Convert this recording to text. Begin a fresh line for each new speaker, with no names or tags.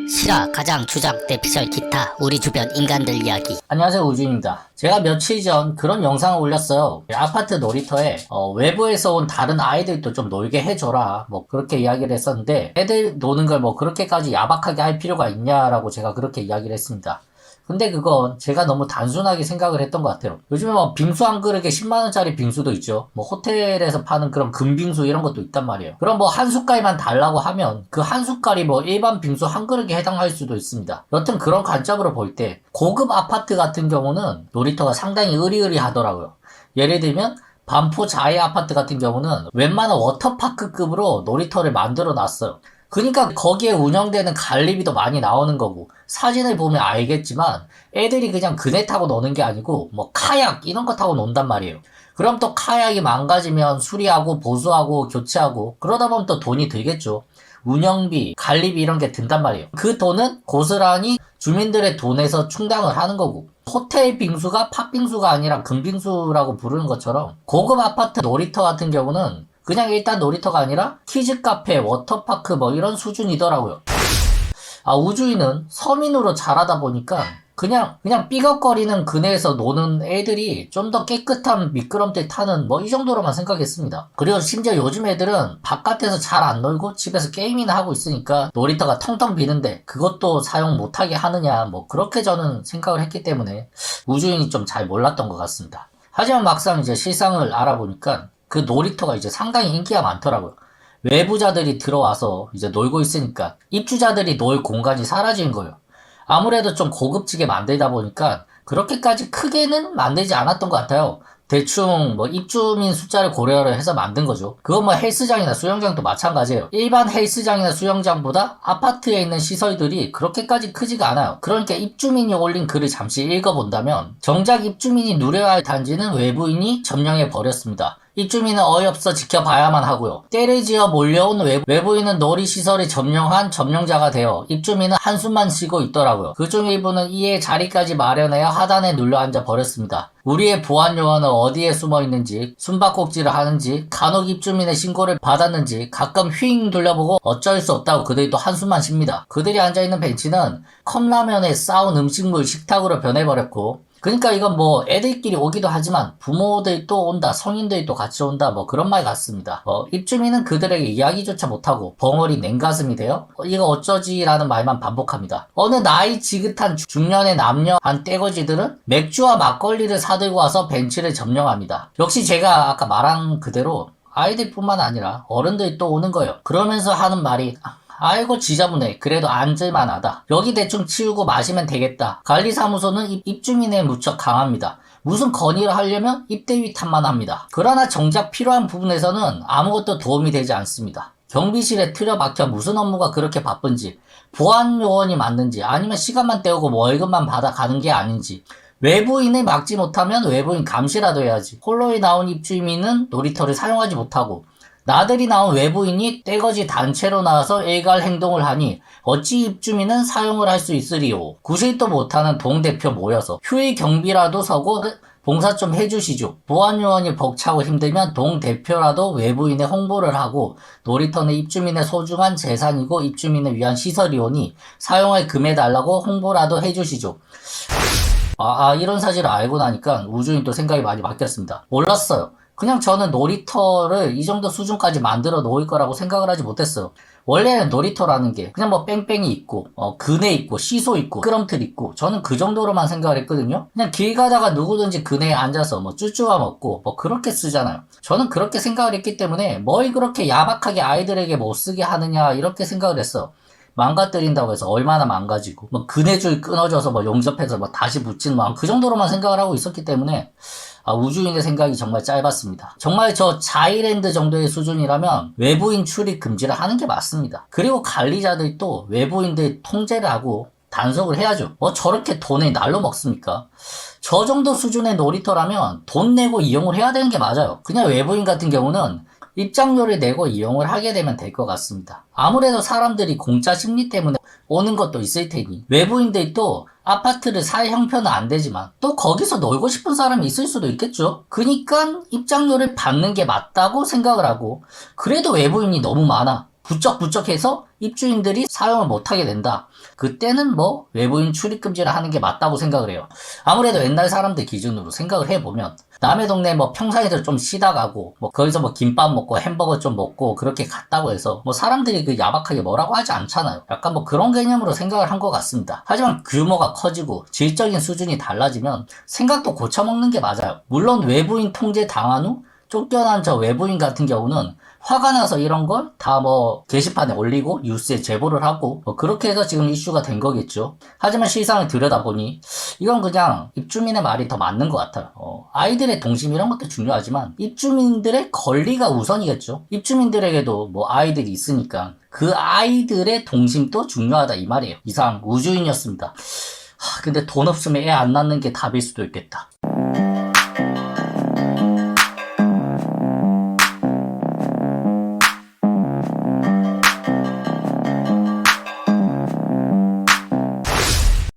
실화, 가장, 주장, 대피셜, 기타, 우리 주변 인간들 이야기.
안녕하세요, 우주입니다. 제가 며칠 전 그런 영상을 올렸어요. 아파트 놀이터에 외부에서 온 다른 아이들도 좀 놀게 해줘라, 뭐 그렇게 이야기를 했었는데, 애들 노는 걸 뭐 그렇게까지 야박하게 할 필요가 있냐라고 제가 그렇게 이야기를 했습니다. 근데 그건 제가 너무 단순하게 생각을 했던 것 같아요. 요즘에 뭐 빙수 한 그릇에 10만원짜리 빙수도 있죠. 뭐 호텔에서 파는 그런 금빙수 이런 것도 있단 말이에요. 그럼 뭐 한 숟갈만 달라고 하면 그 한 숟갈이 뭐 일반 빙수 한 그릇에 해당할 수도 있습니다. 여튼 그런 관점으로 볼 때 고급 아파트 같은 경우는 놀이터가 상당히 으리으리하더라고요. 예를 들면 반포 자이 아파트 같은 경우는 웬만한 워터파크급으로 놀이터를 만들어 놨어요. 그러니까 거기에 운영되는 관리비도 많이 나오는 거고, 사진을 보면 알겠지만 애들이 그냥 그네 타고 노는 게 아니고 뭐 카약 이런 거 타고 논단 말이에요. 그럼 또 카약이 망가지면 수리하고 보수하고 교체하고 그러다 보면 또 돈이 들겠죠. 운영비, 관리비 이런 게 든단 말이에요. 그 돈은 고스란히 주민들의 돈에서 충당을 하는 거고, 호텔 빙수가 팥빙수가 아니라 금빙수라고 부르는 것처럼 고급 아파트 놀이터 같은 경우는 그냥 일단 놀이터가 아니라 키즈 카페, 워터파크 뭐 이런 수준이더라고요. 우주인은 서민으로 자라다 보니까 그냥 삐걱거리는 그네에서 노는 애들이 좀 더 깨끗한 미끄럼틀 타는 뭐 이 정도로만 생각했습니다. 그리고 심지어 요즘 애들은 바깥에서 잘 안 놀고 집에서 게임이나 하고 있으니까 놀이터가 텅텅 비는데 그것도 사용 못하게 하느냐, 뭐 그렇게 저는 생각을 했기 때문에 우주인이 좀 잘 몰랐던 것 같습니다. 하지만 막상 이제 실상을 알아보니까 그 놀이터가 이제 상당히 인기가 많더라고요. 외부자들이 들어와서 이제 놀고 있으니까 입주자들이 놀 공간이 사라진 거예요. 아무래도 좀 고급지게 만들다 보니까 그렇게까지 크게는 만들지 않았던 것 같아요. 대충 뭐 입주민 숫자를 고려를 해서 만든 거죠. 그건 뭐 헬스장이나 수영장도 마찬가지예요. 일반 헬스장이나 수영장보다 아파트에 있는 시설들이 그렇게까지 크지가 않아요. 그러니까 입주민이 올린 글을 잠시 읽어본다면, 정작 입주민이 누려야 할 단지는 외부인이 점령해 버렸습니다. 입주민은 어이없어 지켜봐야만 하고요. 때를 지어 몰려온 외부인은 놀이시설을 점령한 점령자가 되어 입주민은 한숨만 쉬고 있더라고요. 그중 일부는 이에 자리까지 마련하여 하단에 눌러앉아 버렸습니다. 우리의 보안 요원은 어디에 숨어 있는지, 숨바꼭질을 하는지, 간혹 입주민의 신고를 받았는지 가끔 휘잉 둘러보고 어쩔 수 없다고 그들이 또 한숨만 쉽니다. 그들이 앉아있는 벤치는 컵라면에 쌓은 음식물 식탁으로 변해버렸고, 그러니까 이건 뭐 애들끼리 오기도 하지만 부모들이 또 온다, 성인들이 또 같이 온다, 뭐 그런 말 같습니다. 입주민은 그들에게 이야기조차 못하고 벙어리 냉가슴이 되어 이거 어쩌지라는 말만 반복합니다. 어느 나이 지긋한 중년의 남녀 한 떼거지들은 맥주와 막걸리를 사들고 와서 벤치를 점령합니다. 역시 제가 아까 말한 그대로 아이들뿐만 아니라 어른들이 또 오는 거예요. 그러면서 하는 말이 아이고 지저분해. 그래도 앉을만하다. 여기 대충 치우고 마시면 되겠다. 관리사무소는 입주민에 무척 강합니다. 무슨 건의를 하려면 입대위 탓만 합니다. 그러나 정작 필요한 부분에서는 아무것도 도움이 되지 않습니다. 경비실에 틀어박혀 무슨 업무가 그렇게 바쁜지, 보안 요원이 맞는지, 아니면 시간만 때우고 월급만 받아가는 게 아닌지, 외부인을 막지 못하면 외부인 감시라도 해야지. 홀로에 나온 입주민은 놀이터를 사용하지 못하고, 나들이 나온 외부인이 떼거지 단체로 나와서 일갈 행동을 하니 어찌 입주민은 사용을 할 수 있으리요. 구실도 못하는 동대표 모여서 휴일 경비라도 서고 봉사 좀 해주시죠. 보안요원이 벅차고 힘들면 동대표라도 외부인의 홍보를 하고, 놀이터는 입주민의 소중한 재산이고 입주민을 위한 시설이오니 사용할 금해달라고 홍보라도 해주시죠. 이런 사실을 알고 나니까 우주인 또 생각이 많이 바뀌었습니다. 몰랐어요. 그냥 저는 놀이터를 이 정도 수준까지 만들어 놓을 거라고 생각을 하지 못했어요. 원래는 놀이터라는 게 그냥 뭐 뺑뺑이 있고, 그네 있고, 시소 있고, 미끄럼틀 있고, 저는 그 정도로만 생각을 했거든요. 그냥 길 가다가 누구든지 그네에 앉아서 뭐 쭈쭈와 먹고 뭐 그렇게 쓰잖아요. 저는 그렇게 생각을 했기 때문에 뭘 그렇게 야박하게 아이들에게 못 쓰게 하느냐 이렇게 생각을 했어. 망가뜨린다고 해서 얼마나 망가지고, 뭐 그네줄 끊어져서 뭐 용접해서 뭐 다시 붙이는 뭐 그 정도로만 생각을 하고 있었기 때문에 우주인의 생각이 정말 짧았습니다. 정말 저 자이랜드 정도의 수준이라면 외부인 출입 금지를 하는 게 맞습니다. 그리고 관리자들이 또 외부인들 통제를 하고 단속을 해야죠. 저렇게 돈을 날로 먹습니까? 저 정도 수준의 놀이터라면 돈 내고 이용을 해야 되는 게 맞아요. 그냥 외부인 같은 경우는 입장료를 내고 이용을 하게 되면 될 것 같습니다. 아무래도 사람들이 공짜 심리 때문에 오는 것도 있을 테니, 외부인들이 또 아파트를 살 형편은 안 되지만 또 거기서 놀고 싶은 사람이 있을 수도 있겠죠. 그러니까 입장료를 받는 게 맞다고 생각을 하고, 그래도 외부인이 너무 많아. 부쩍부쩍해서 입주인들이 사용을 못하게 된다. 그때는 뭐 외부인 출입 금지를 하는 게 맞다고 생각을 해요. 아무래도 옛날 사람들 기준으로 생각을 해보면 남의 동네 뭐 평상에서 좀 쉬다 가고 뭐 거기서 뭐 김밥 먹고 햄버거 좀 먹고 그렇게 갔다고 해서 뭐 사람들이 그 야박하게 뭐라고 하지 않잖아요. 약간 뭐 그런 개념으로 생각을 한 것 같습니다. 하지만 규모가 커지고 질적인 수준이 달라지면 생각도 고쳐먹는 게 맞아요. 물론 외부인 통제 당한 후 쫓겨난 저 외부인 같은 경우는 화가 나서 이런 걸 다 뭐 게시판에 올리고 뉴스에 제보를 하고 뭐 그렇게 해서 지금 이슈가 된 거겠죠. 하지만 실상을 들여다보니 이건 그냥 입주민의 말이 더 맞는 것 같아요. 아이들의 동심 이런 것도 중요하지만 입주민들의 권리가 우선이겠죠. 입주민들에게도 뭐 아이들이 있으니까 그 아이들의 동심도 중요하다 이 말이에요. 이상 우주인이었습니다. 근데 돈 없으면 애 안 낳는 게 답일 수도 있겠다.